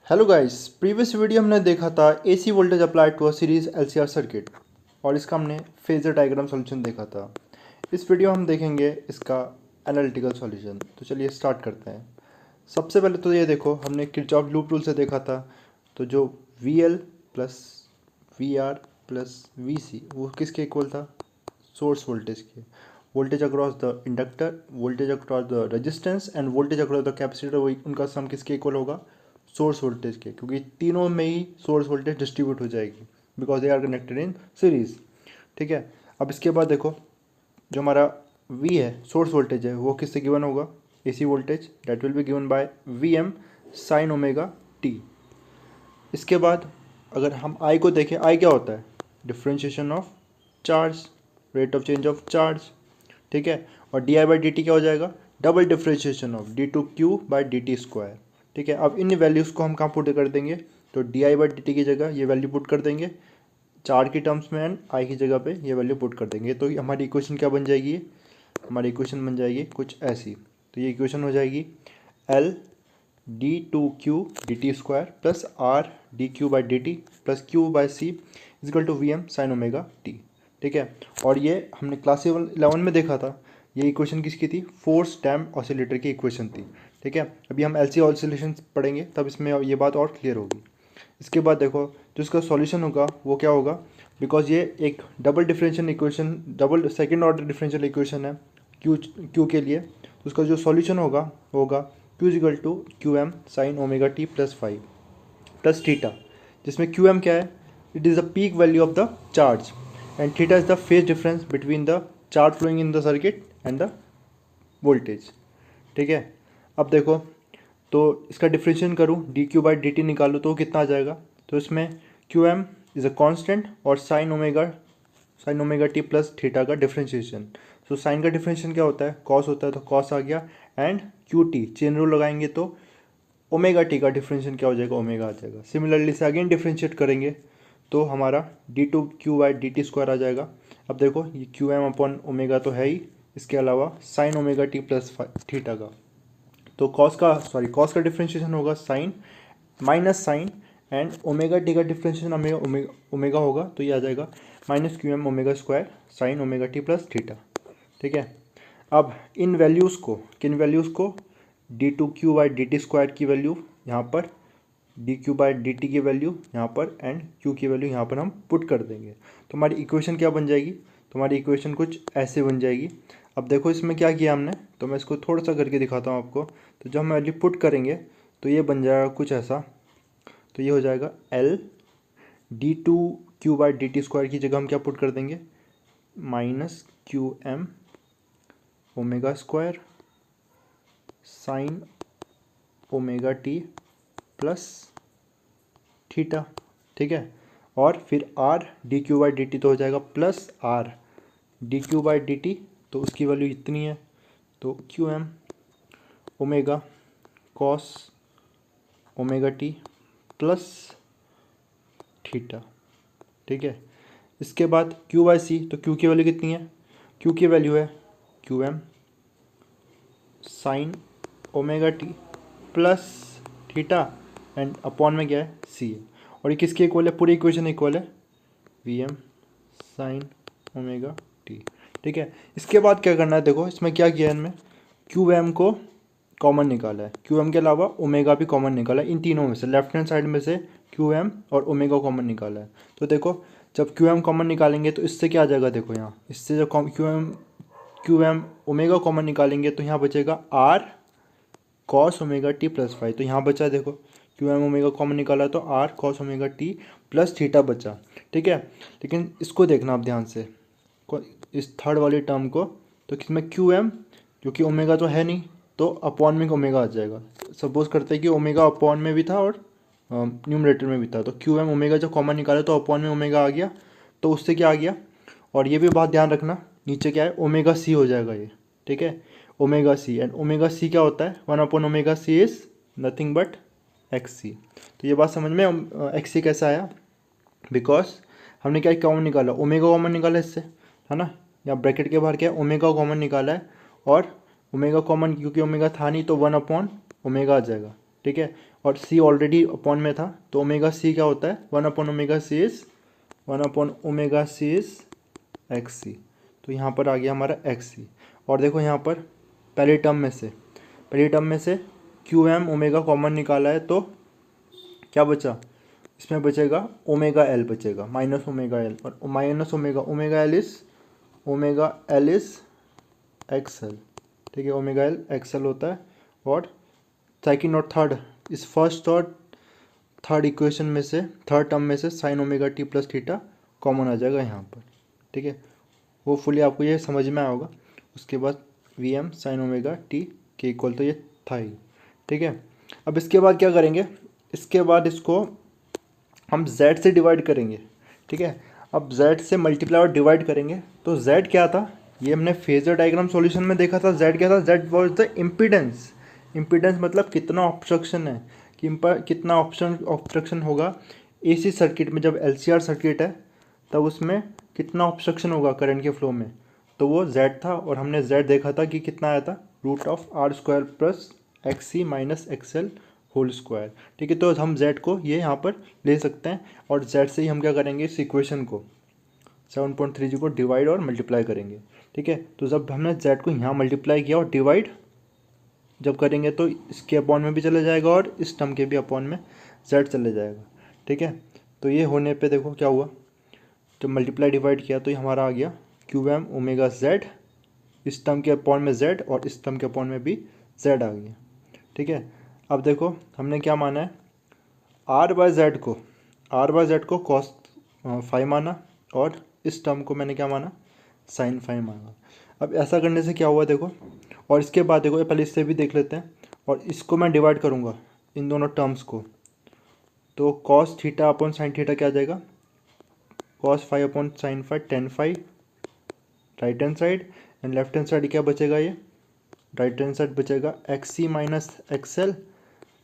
Hello guys, previous video हमने देखा था AC voltage applied to a series LCR circuit और इसका हमने फेजर डायग्राम सॉल्यूशन देखा था। इस वीडियो हम देखेंगे इसका एनालिटिकल सॉल्यूशन। तो चलिए स्टार्ट करते हैं। सबसे पहले तो ये देखो, हमने किरचॉफ लूप रूल से देखा था। तो जो V L plus V R plus V C वो किसके इक्वल था? सोर्स वोल्टेज के। Voltage across the inductor, voltage across the resistance and voltage across the capacitor, वही उनका सम किसके इक्वल होगा? सोर्स वोल्टेज के, क्योंकि तीनों में ही सोर्स वोल्टेज डिस्ट्रीब्यूट हो जाएगी because they are connected in series. ठीक है। अब इसके बाद देखो, जो हमारा V है, सोर्स वोल्टेज है, वो किससे गिवन होगा? AC voltage, that will be given by VM sign omega T. इसके बाद अगर हम I को देखें, I क्या होता है? Differentiation of charge, rate of change of charge. ठीक है। और D I by D T क्या हो जाएगा? Double differentiation of D two Q by D T square. ठीक है। अब इन वैल्यूज़ को हम कहाँ पुट कर देंगे? तो D I by D T की जगह ये वैल्यू पुट कर देंगे चार की टर्म्स में, एंड आई की जगह पे ये वैल्यू पुट कर देंगे। तो हमारी इक्वेशन क्या बन जाएगी? हमारी इक्वेशन बन जाएगी कुछ ऐसी। तो ये इक्वेशन हो जाएगी L D two Q D T square plus R D Q by D T plus Q by C equal to V M sine omega T. ठीक है। और ये हमने क्लास 11 में देखा था। ये इक्वेशन किसकी थी? फोर्स डैम्प ऑसिलेटर की इक्वेशन थी। ठीक है। अभी हम एलसी ऑसिलेशन पढ़ेंगे तब इसमें ये बात और क्लियर होगी। इसके बाद देखो, जो इसका सॉल्यूशन होगा वो क्या होगा? बिकॉज ये एक double differential equation, double second order differential equation है क्यू के लिए। तो उसका जो सॉल्यूशन होगा वो होगा Q equal to Q M sine omega T plus five plus theta, जिसमें क्यू एम क्या है? It is the peak value of the charge and theta is the phase difference between the charge flowing in the circuit and the voltage. ठीक है। अब देखो, तो इसका differentiation करूँ, d Q by D t निकालूँ तो कितना आ जाएगा? तो इसमें q m is a constant और sine omega T plus theta का डिफ्रेंशिएशन। तो साइन का डिफ्रेंशिएशन क्या होता है? कॉस होता है, तो कॉस आ गया। And Q T chain rule लगाएंगे तो ओमेगा टी का डिफ्रेंशिएशन क्या हो जाएगा? ओमेगा आ जाएगा। सिमिलरली से अगेन डिफ्रेंशिएट करेंगे तो हमारा d two Q by D T square आ जाएगा। अब देखो, ये क्यू एम अपॉन ओमेगा तो है ही, इसके अलावा sine omega T plus theta का। तो कॉस का डिफ्रेंशिएशन होगा sine minus sine, and omega T का डिफ्रेंशिएशन ओमेगा होगा, तो ये आ जाएगा minus Q M omega square sine omega T plus theta. ठीक है। अब इन वैल्यूज़ को, किन वैल्यूज़ को? D two Q by D T square की वैल्यू यहाँ पर, D Q by D T की वैल्यू यहाँ पर, एंड क्यू की वैल्यू यहाँ पर हम पुट कर देंगे। तो हमारी इक्वेशन क्या बन जाएगी? तो हमारी इक्वेशन कुछ ऐसे बन जाएगी। अब देखो इसमें क्या किया हमने, तो मैं इसको थोड़ा सा करके दिखाता हूँ आपको। तो जब हम वैल्यू पुट करेंगे तो ये बन जाएगा कुछ ऐसा। तो ये हो जाएगा L D two Q by D T square की जगह हम क्या पुट कर देंगे? Minus Q M omega square sine omega T plus theta. ठीक है। और फिर R D Q by D T तो हो जाएगा plus R D Q by D T, तो उसकी वैल्यू इतनी है। तो Q M omega cos omega T plus theta. ठीक है। इसके बाद क्यू बाई सी, तो क्यू की वैल्यू कितनी है? क्यू की वैल्यू है Q M sine omega T plus theta, and upon में क्या है? सी है। और ये किसके इक्वल है? पूरी इक्वेशन इक्वल है V M sine omega T. ठीक है। इसके बाद क्या करना है? देखो इसमें क्या किया है, इनमें क्यू एम को कॉमन निकाला है, क्यू एम के अलावा ओमेगा भी कॉमन निकाला है। इन तीनों में से लेफ्ट हैंड साइड में से क्यू एम और ओमेगा कॉमन निकाला है। तो देखो, जब क्यू एम कॉमन निकालेंगे तो इससे क्या आ जाएगा? देखो यहाँ इससे जब क्यू एम ओमेगा कॉमन निकालेंगे तो यहाँ बचेगा R cos omega T plus five. तो यहाँ बचा, देखो क्यू एम ओमेगा कॉमन निकाला तो R cos omega T plus theta बचा। ठीक है। लेकिन इसको देखना आप ध्यान से, इस थर्ड वाली टर्म को। तो किसमें क्यू एम, क्योंकि ओमेगा तो है नहीं, तो अपॉन में ओमेगा आ जाएगा। सपोज करते हैं कि ओमेगा अपॉन में भी था और न्यूमरेटर में भी था, तो क्यू एम ओमेगा जब कॉमन निकाला तो अपॉन में ओमेगा आ गया, तो उससे क्या आ गया? और ये भी बात ध्यान रखना, नीचे क्या है? ओमेगा सी हो जाएगा ये। ठीक है। Omega C, and omega C क्या होता है? One upon omega C is nothing but X C. तो ये बात समझ में, एक्स सी कैसा आया? बिकॉज हमने क्या कॉमन निकाला? ओमेगा कॉमन निकाला इससे, है ना। या ब्रैकेट के बाहर क्या है? ओमेगा कॉमन निकाला है, और ओमेगा कॉमन क्योंकि ओमेगा था नहीं तो वन अपॉन ओमेगा आ जाएगा। ठीक है। और सी ऑलरेडी अपॉन में था, तो ओमेगा सी क्या होता है, 1/ओमेगा सी इज़ एक्स सी। तो यहाँ पर आ गया हमारा एक्स सी। और देखो यहाँ पर पहली टर्म में से क्यू एम ओमेगा कॉमन निकाला है, तो क्या बचा, इसमें बचेगा ओमेगा एल बचेगा, माइनस ओमेगा एल, और minus omega L is x L. ठीक है, ओमेगा एल एक्स एल होता है। और सेकंड और थर्ड, इस फर्स्ट और थर्ड इक्वेशन में से, थर्ड टर्म में से sine omega T plus theta common आ जाएगा यहाँ पर। ठीक है, होपफुली आपको ये समझ में आया होगा। उसके बाद V M sine omega T के इक्वल, तो ये था ही। ठीक है, अब इसके बाद क्या करेंगे, इसके बाद इसको हम z से डिवाइड करेंगे। ठीक है, अब z से मल्टीप्लाई और डिवाइड करेंगे, तो z क्या था, ये हमने फेजर डायग्राम सॉल्यूशन में देखा था। z क्या था, z was the impedance. Impedance मतलब कितना ऑब्स्ट्रक्शन है, कि कितना ऑब्स्ट्रक्शन होगा एसी सर्किट में। जब एलसीआर सर्किट है तब उसमें कितना ऑब्स्ट्रक्शन होगा करंट के फ्लो में, तो वो z था। और हमने z देखा था कि कितना आया था, √r² plus x C minus XL whole square. ठीक है, तो हम z को ये यहाँ पर ले सकते हैं, और z से ही हम क्या करेंगे, इस इक्वेशन को 7.30 को डिवाइड और मल्टीप्लाई करेंगे। ठीक है, तो जब हमने z को यहाँ मल्टीप्लाई किया और डिवाइड जब करेंगे, तो इसके अपॉन में भी चले जाएगा और इस टर्म के भी अपॉन में z चले जाएगा। ठीक है, तो ये होने पे देखो क्या हुआ, जब मल्टीप्लाई डिवाइड किया तो ये हमारा आ गया क्यू एम ओमेगा z, इस टर्म के अपॉन में z और इस टर्म के अपॉन में भी z आ गया। ठीक है, अब देखो हमने क्या माना है, r/z को cos फाई माना, और इस टर्म को मैंने क्या माना, साइन फाई माना। अब ऐसा करने से क्या हुआ देखो, और इसके बाद देखो पहले इससे भी देख लेते हैं, और इसको मैं डिवाइड करूँगा इन दोनों टर्म्स को, तो cos theta upon sine theta क्या आ जाएगा, cos phi upon sine phi, tan phi right hand side, and left hand side क्या बचेगा, ये राइट हैंड साइड बचेगा X C minus XL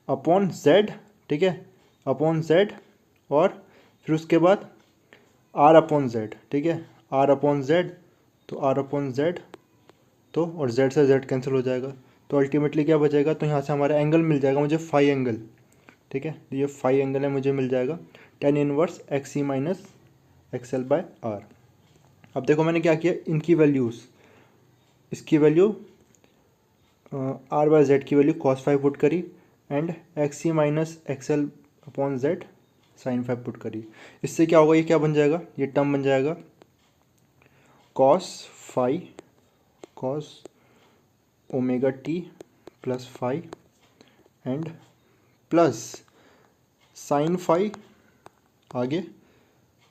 upon Z. ठीक है, अपॉन जेड, और फिर उसके बाद आर अपॉन जेड। ठीक है, आर अपॉन जेड, तो आर अपॉन जेड, तो और जेड से जेड कैंसिल हो जाएगा, तो अल्टीमेटली क्या बचेगा, तो यहाँ से हमारा एंगल मिल जाएगा मुझे, फाई एंगल। ठीक है, ये फाई एंगल है, मुझे मिल जाएगा tan inverse X C minus XL by R. अब देखो मैंने क्या किया, इनकी वैल्यूज़, इसकी वैल्यू r/z की वैल्यू cos फाइव पुट करी, and X C minus XL upon Z sine five put करी। इससे क्या होगा, ये क्या बन जाएगा, ये टर्म बन जाएगा cos phi cos omega T plus phi and plus sine phi, आगे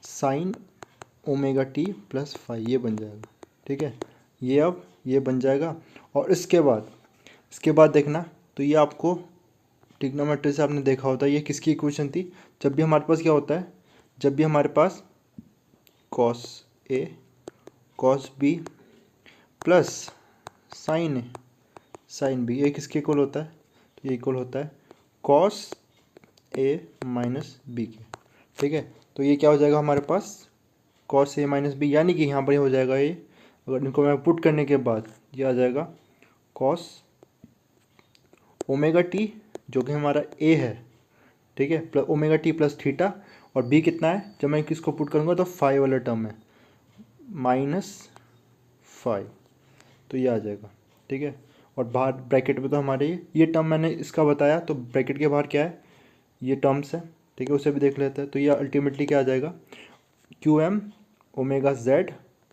sine omega T plus phi, ये बन जाएगा। ठीक है, ये अब ये बन जाएगा। और इसके बाद देखना, तो ये आपको ट्रिग्नोमेट्री से आपने देखा होता है, ये किसकी इक्वेशन थी, जब भी हमारे पास क्या होता है, जब भी हमारे पास cos A cos B plus sign B, ये किसके इक्वल होता है, तो ये इक्वल होता है cos A माइनस बी के। ठीक है, तो ये क्या हो जाएगा हमारे पास cos A माइनस बी, यानी कि यहाँ पर हो जाएगा ये, अगर इनको मैं पुट करने के बाद ये आ जाएगा cos ओमेगा टी, जो कि हमारा A है। ठीक है, plus omega T plus theta, और B कितना है, जब मैं किसको पुट करूँगा तो फाई वाला टर्म है, माइनस फाई, तो ये आ जाएगा। ठीक है, और बाहर ब्रैकेट में तो हमारे ये टर्म मैंने इसका बताया, तो ब्रैकेट के बाहर क्या है, ये टर्म्स है। ठीक है, उसे भी देख लेते हैं, तो ये अल्टीमेटली क्या आ जाएगा, क्यू एम ओमेगा जेड,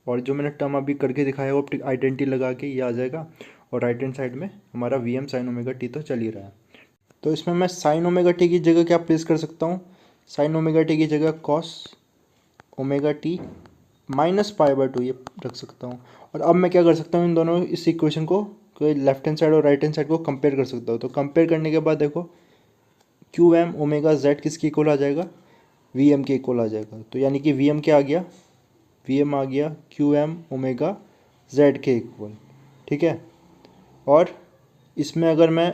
और जो मैंने टर्म अभी करके दिखाया वो आइडेंटिटी लगा के ये आ जाएगा, और राइट हैंड साइड में हमारा V M sine omega T तो चल ही रहा है। तो इसमें मैं साइन ओमेगा टी की जगह क्या प्लेस कर सकता हूँ, साइन ओमेगा टी की जगह कॉस ओमेगा टी माइनस पाई/2 ये रख सकता हूँ। और अब मैं क्या कर सकता हूँ, इन दोनों इस इक्वेशन को लेफ्ट हैंड साइड और राइट हैंड साइड को कंपेयर कर सकता हूँ। तो कंपेयर करने के बाद देखो क्यू एम ओमेगा जेड किसकी इक्वल आ जाएगा, वी एम के इक्वल आ जाएगा। तो यानी कि वी एम क्या आ गया, वी एम आ गया क्यू एम ओमेगा जेड के इक्वल। ठीक है, और इसमें अगर मैं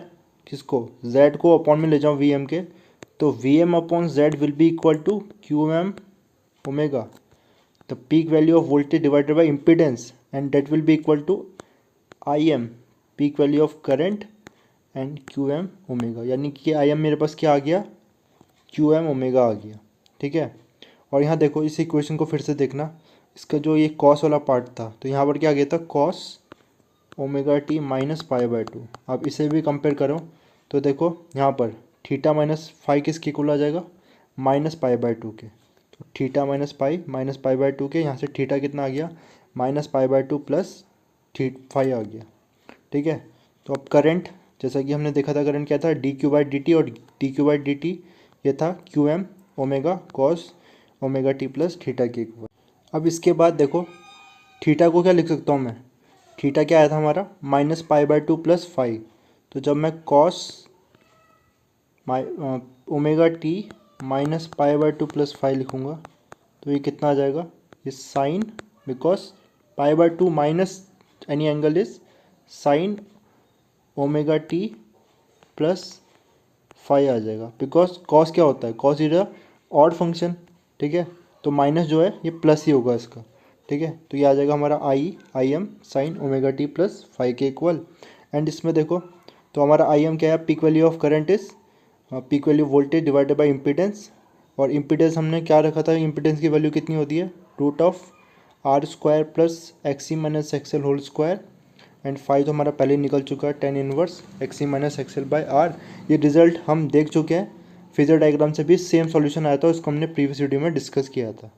किसको z को अपॉन में ले जाऊँ वी एम के, तो V M upon Z will be equal to Q M omega the peak value of voltage divided by impedance, and that will be equal to I M peak value of current and Q M omega, यानी कि I am मेरे पास क्या आ गया, Q M omega आ गया। ठीक है, और यहाँ देखो इस इक्वेशन को फिर से देखना, इसका जो ये कॉस वाला पार्ट था तो यहाँ पर क्या आ गया था, cos omega t minus pi by two. अब इसे भी कंपेयर करो तो देखो यहाँ पर थीटा माइनस फाई किसके इक्वल आ जाएगा, माइनस पाई बाय टू के। तो theta minus pi by two के, यहाँ से थीटा कितना आ गया, minus pi by two plus phi आ गया। ठीक है, तो अब करंट, जैसा कि हमने देखा था करंट क्या था, d Q by D t, और d Q by D t ये था q M omega cos omega T plus theta के इक्वल। अब इसके बाद देखो थीटा को क्या लिख सकता हूँ मैं, थीटा क्या आया था हमारा, minus pi by two plus five. तो जब मैं cos omega t minus pi by two plus five लिखूँगा तो ये कितना आ जाएगा, ये sine, because pi by two minus any angle is sine omega T plus five आ जाएगा, बिकॉज कॉस क्या होता है, cos is a odd function. ठीक है, तो माइनस जो है ये प्लस ही होगा इसका। ठीक है, तो ये आ जाएगा हमारा I am sine omega T plus five के इक्वल। एंड इसमें देखो तो हमारा आई एम क्या है, peak value of current is peak value voltage divided by impedance, और इम्पीडेंस हमने क्या रखा था, इम्पीडेंस की वैल्यू कितनी होती है, root of R square plus XC minus XL whole square. And five तो हमारा पहले निकल चुका है, tan inverse XC minus XL by R. ये रिजल्ट हम देख चुके हैं, फेजर डायग्राम से भी सेम सॉल्यूशन आया था, उसको हमने प्रीवियस वीडियो में डिस्कस किया था।